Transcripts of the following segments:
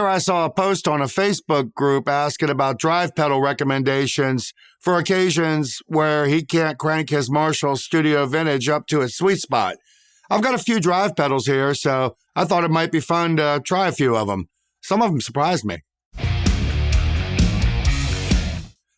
Earlier, I saw a post on a Facebook group asking about drive pedal recommendations for occasions where he can't crank his Marshall Studio Vintage up to its sweet spot. I've got a few drive pedals here, so I thought it might be fun to try a few of them. Some of them surprised me.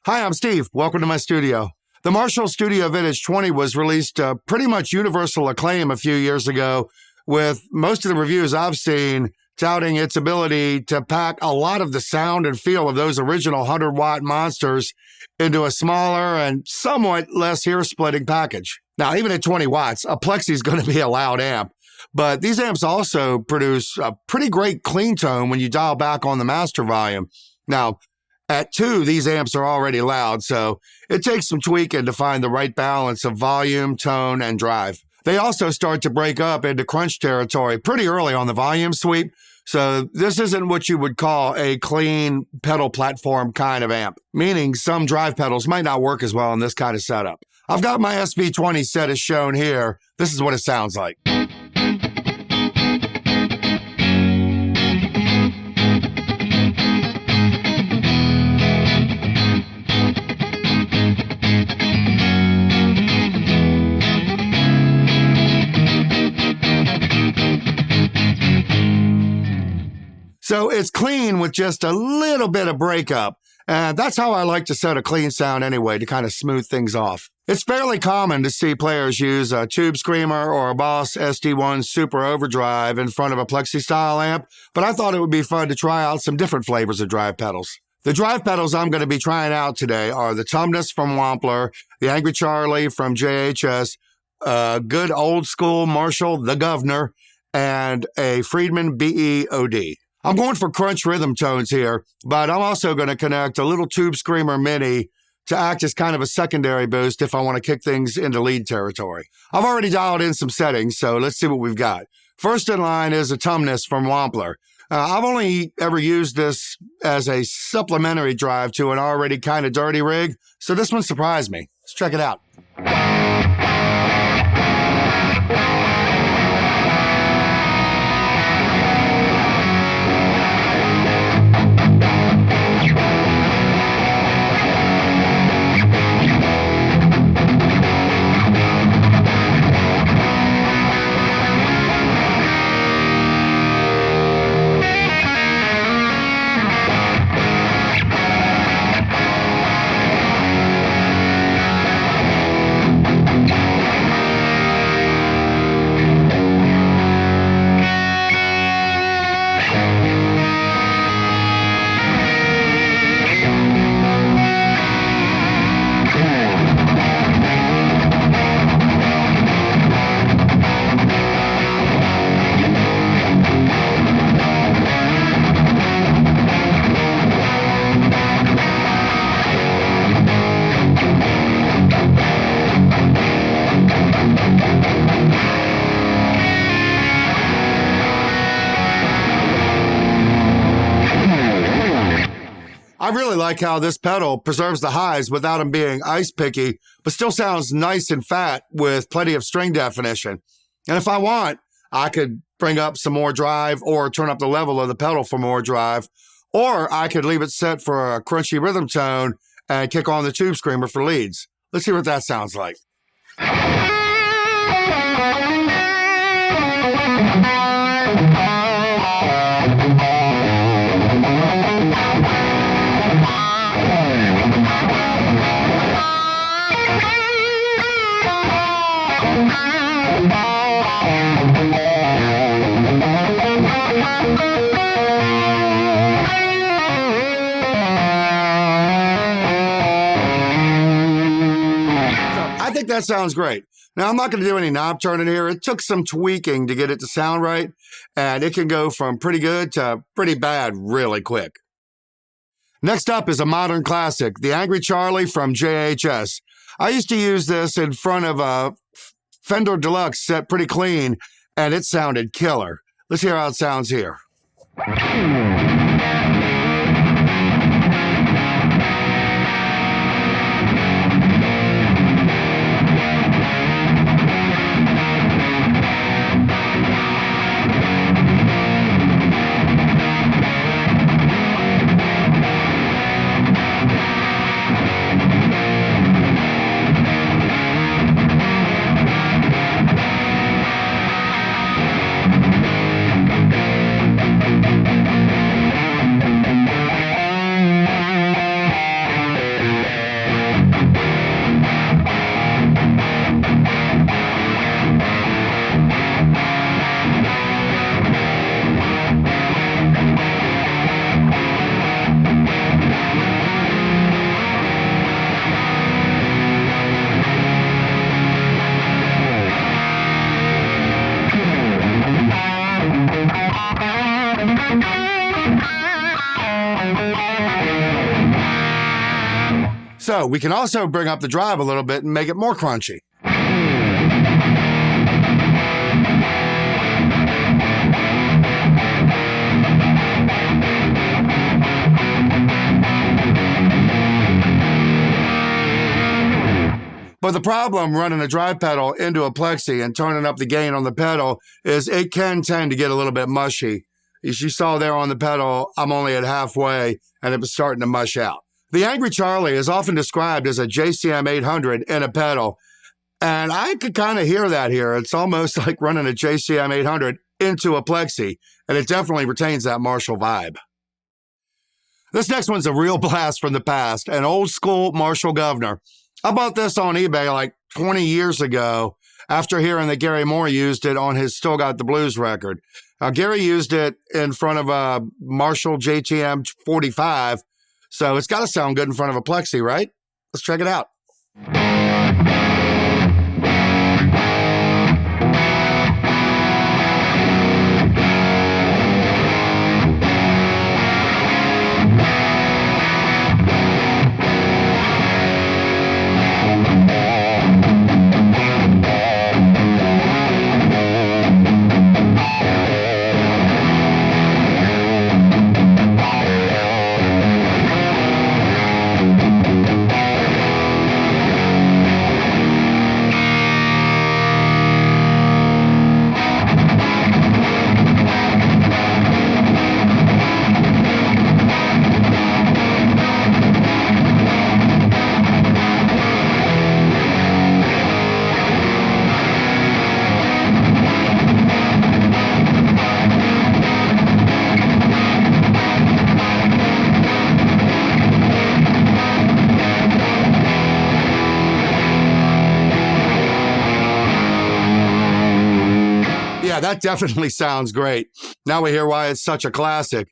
Hi, I'm Steve. Welcome to my studio. The Marshall Studio Vintage 20 was released to pretty much universal acclaim a few years ago, with most of the reviews I've seen touting its ability to pack a lot of the sound and feel of those original 100-watt monsters into a smaller and somewhat less hair-splitting package. Now, even at 20 watts, a Plexi is going to be a loud amp, but these amps also produce a pretty great clean tone when you dial back on the master volume. Now, at 2, these amps are already loud, so it takes some tweaking to find the right balance of volume, tone, and drive. They also start to break up into crunch territory pretty early on the volume sweep, so this isn't what you would call a clean pedal platform kind of amp, meaning some drive pedals might not work as well in this kind of setup. I've got my SV20 set as shown here. This is what it sounds like. So it's clean with just a little bit of breakup. And that's how I like to set a clean sound anyway, to kind of smooth things off. It's fairly common to see players use a Tube Screamer or a Boss SD1 Super Overdrive in front of a Plexi style amp, but I thought it would be fun to try out some different flavors of drive pedals. The drive pedals I'm going to be trying out today are the Tumnus from Wampler, the Angry Charlie from JHS, good old school Marshall, the Guv'nor, and a Friedman BE-OD. I'm going for crunch rhythm tones here, but I'm also going to connect a little Tube Screamer Mini to act as kind of a secondary boost if I want to kick things into lead territory. I've already dialed in some settings, so let's see what we've got. First in line is a Tumnus from Wampler. I've only ever used this as a supplementary drive to an already kind of dirty rig, so this one surprised me. Let's check it out. I really like how this pedal preserves the highs without them being ice picky, but still sounds nice and fat with plenty of string definition. And if I want, I could bring up some more drive or turn up the level of the pedal for more drive, or I could leave it set for a crunchy rhythm tone and kick on the Tube Screamer for leads. Let's see what that sounds like. I think that sounds great. Now, I'm not going to do any knob turning here. It took some tweaking to get it to sound right, and it can go from pretty good to pretty bad really quick. Next up is a modern classic, the Angry Charlie from JHS. I used to use this in front of a Fender Deluxe set pretty clean, and it sounded killer. Let's hear how it sounds here. So we can also bring up the drive a little bit and make it more crunchy. But the problem running a drive pedal into a Plexi and turning up the gain on the pedal is it can tend to get a little bit mushy. As you saw there on the pedal, I'm only at halfway and it was starting to mush out. The Angry Charlie is often described as a JCM 800 in a pedal, and I could kind of hear that here. It's almost like running a JCM 800 into a Plexi, and it definitely retains that Marshall vibe. This next one's a real blast from the past, an old school Marshall Guv'nor. I bought this on eBay like 20 years ago after hearing that Gary Moore used it on his Still Got the Blues record. Now, Gary used it in front of a Marshall JTM 45, so it's got to sound good in front of a Plexi, right? Let's check it out. Yeah, that definitely sounds great. Now we hear why it's such a classic.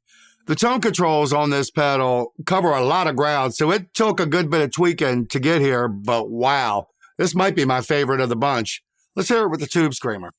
The tone controls on this pedal cover a lot of ground, so it took a good bit of tweaking to get here, but wow, this might be my favorite of the bunch. Let's hear it with the Tube Screamer.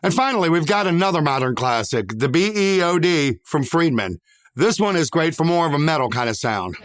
And finally, we've got another modern classic, the BE-OD from Friedman. This one is great for more of a metal kind of sound.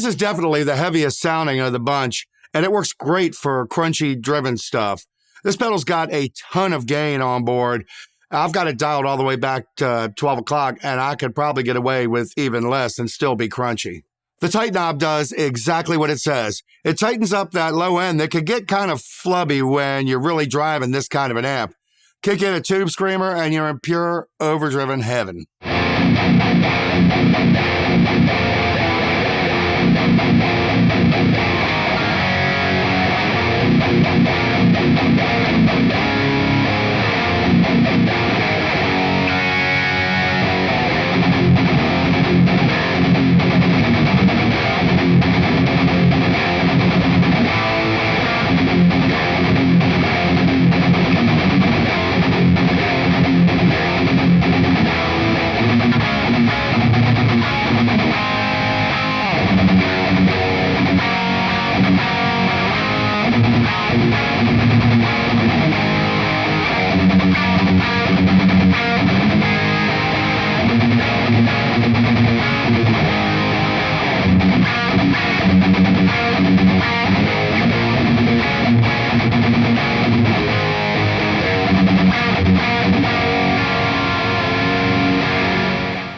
This is definitely the heaviest sounding of the bunch, and it works great for crunchy driven stuff. This pedal's got a ton of gain on board. I've got it dialed all the way back to 12 o'clock, and I could probably get away with even less and still be crunchy. The tight knob does exactly what it says. It tightens up that low end that could get kind of flubby when you're really driving this kind of an amp. Kick in a tube screamer and you're in pure overdriven heaven.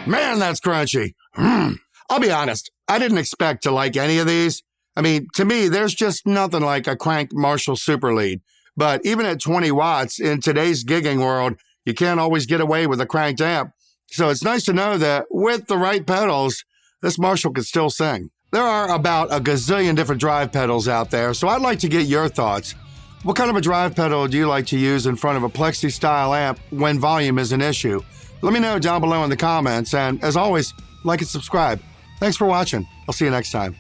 Man, that's crunchy. I'll be honest, I didn't expect to like any of these. I mean, to me, there's just nothing like a cranked Marshall Super Lead. But even at 20 watts, in today's gigging world, you can't always get away with a cranked amp. So it's nice to know that with the right pedals, this Marshall can still sing. There are about a gazillion different drive pedals out there, so I'd like to get your thoughts. What kind of a drive pedal do you like to use in front of a Plexi-style amp when volume is an issue? Let me know down below in the comments, and as always, like and subscribe. Thanks for watching. I'll see you next time.